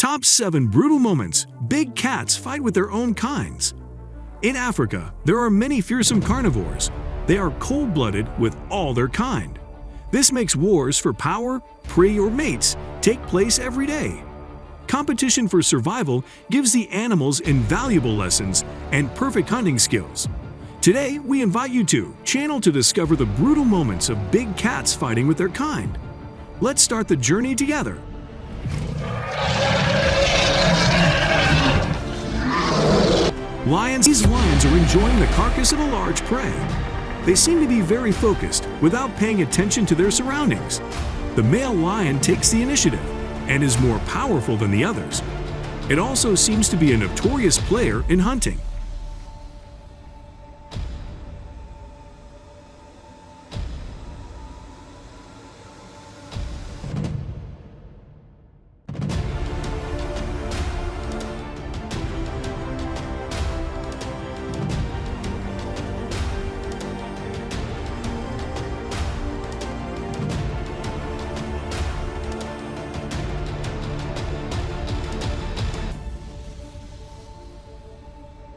Top 7 brutal moments big cats fight with their own kinds. In Africa, there are many fearsome carnivores. They are cold-blooded with all their kind. This makes wars for power, prey, or mates take place every day. Competition for survival gives the animals invaluable lessons and perfect hunting skills. Today, we invite you to channel to discover the brutal moments of big cats fighting with their kind. Let's start the journey together. Lions. These lions are enjoying the carcass of a large prey. They seem to be very focused without paying attention to their surroundings. The male lion takes the initiative and is more powerful than the others. It also seems to be a notorious player in hunting.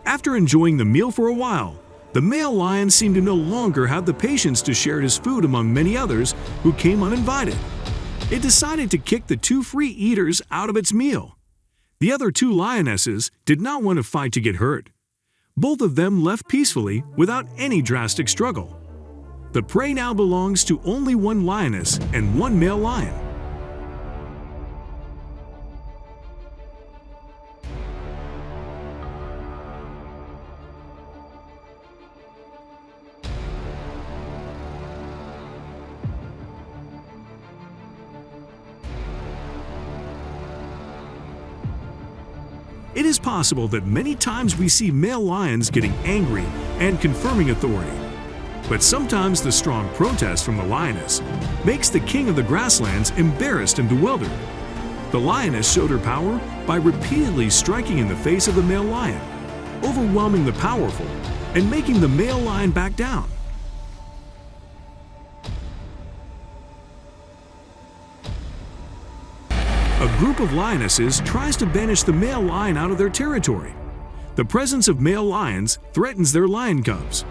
After enjoying the meal for a while, the male lion seemed to no longer have the patience to share his food among many others who came uninvited. It decided to kick the two free eaters out of its meal. The other two lionesses did not want to fight to get hurt. Both of them left peacefully without any drastic struggle. The prey now belongs to only one lioness and one male lion. It is possible that many times we see male lions getting angry and confirming authority. But sometimes the strong protest from the lioness makes the king of the grasslands embarrassed and bewildered. The lioness showed her power by repeatedly striking in the face of the male lion, overwhelming the powerful and making the male lion back down. A group of lionesses tries to banish the male lion out of their territory. The presence of male lions threatens their lion cubs.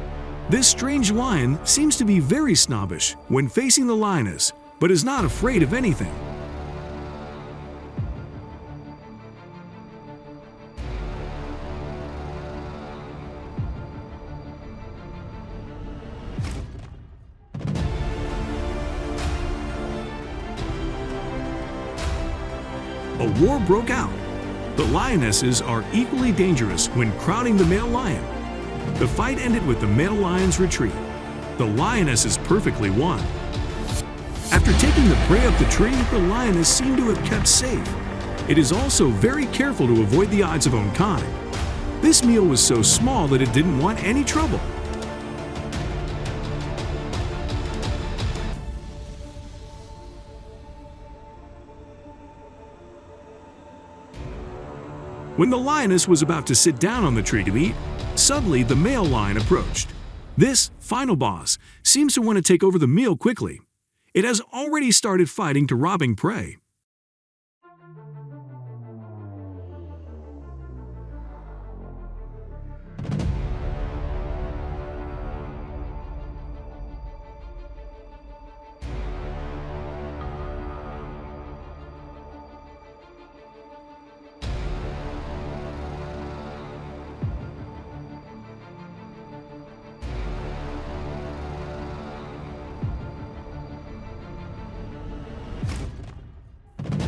This strange lion seems to be very snobbish when facing the lioness, but is not afraid of anything. A war broke out. The lionesses are equally dangerous when crowding the male lion. The fight ended with the male lion's retreat. The lionesses perfectly won. After taking the prey up the tree, the lioness seemed to have kept safe. It is also very careful to avoid the eyes of own kind. This meal was so small that it didn't want any trouble. When the lioness was about to sit down on the tree to eat, suddenly the male lion approached. This final boss seems to want to take over the meal quickly. It has already started fighting to robbing prey.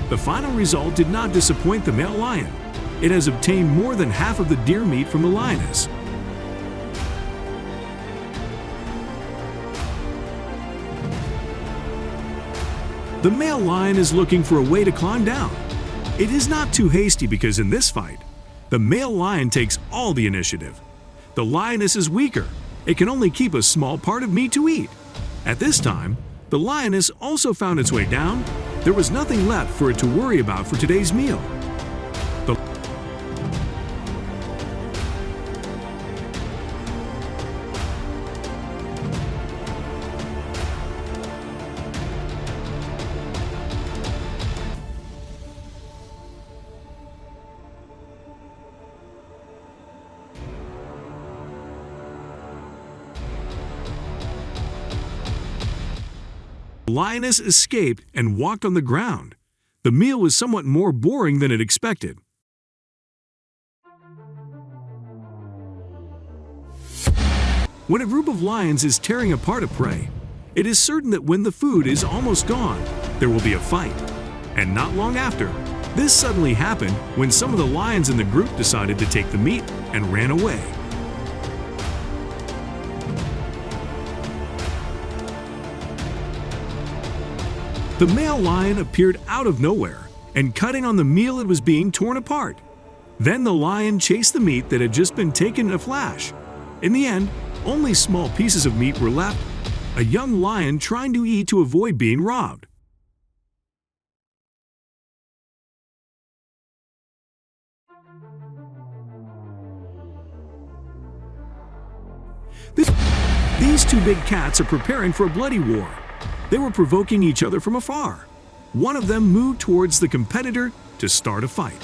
The final result did not disappoint the male lion. It has obtained more than half of the deer meat from the lioness. The male lion is looking for a way to climb down. It is not too hasty because in this fight, the male lion takes all the initiative. The lioness is weaker. It can only keep a small part of meat to eat. At this time, the lioness also found its way down. There was nothing left for it to worry about for today's meal. The lioness escaped and walked on the ground. The meal was somewhat more boring than it expected. When a group of lions is tearing apart a prey, it is certain that when the food is almost gone, there will be a fight. And not long after, this suddenly happened when some of the lions in the group decided to take the meat and ran away. The male lion appeared out of nowhere and cut in on the meal that was being torn apart. Then the lion chased the meat that had just been taken in a flash. In the end, only small pieces of meat were left, a young lion trying to eat to avoid being robbed. These two big cats are preparing for a bloody war. They were provoking each other from afar. One of them moved towards the competitor to start a fight.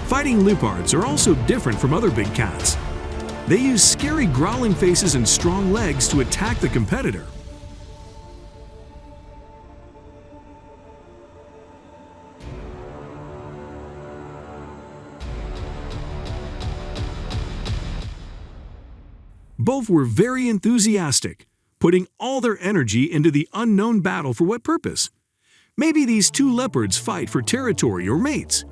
Fighting leopards are also different from other big cats. They use scary growling faces and strong legs to attack the competitor. Both were very enthusiastic, putting all their energy into the unknown battle. For what purpose? Maybe these two leopards fight for territory or mates.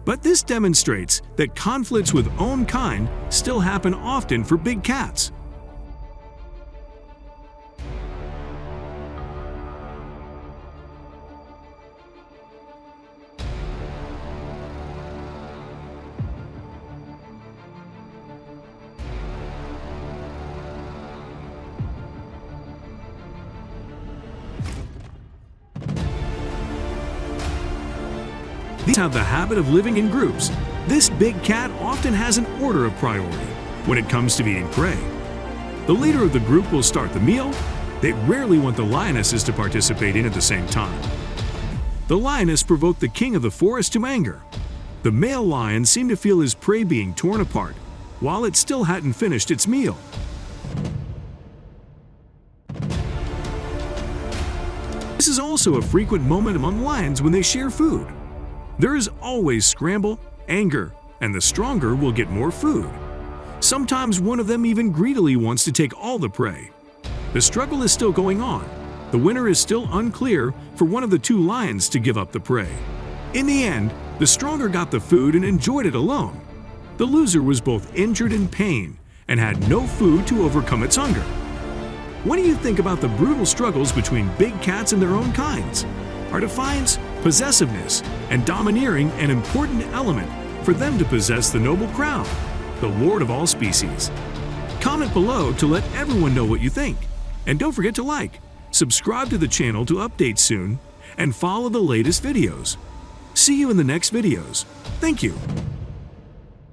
But this demonstrates that conflicts with own kind still happen often for big cats. These have the habit of living in groups. This big cat often has an order of priority when it comes to eating prey. The leader of the group will start the meal. They rarely want the lionesses to participate in at the same time. The lioness provoked the king of the forest to anger. The male lion seemed to feel his prey being torn apart, while it still hadn't finished its meal. This is also a frequent moment among lions when they share food. There is always scramble, anger, and the stronger will get more food. Sometimes one of them even greedily wants to take all the prey. The struggle is still going on. The winner is still unclear for one of the two lions to give up the prey. In the end, the stronger got the food and enjoyed it alone. The loser was both injured and in pain and had no food to overcome its hunger. What do you think about the brutal struggles between big cats and their own kinds? Are defiance, possessiveness, and domineering an important element for them to possess the noble crown, the lord of all species? Comment below to let everyone know what you think. And don't forget to like, subscribe to the channel to update soon, and follow the latest videos. See you in the next videos. Thank you.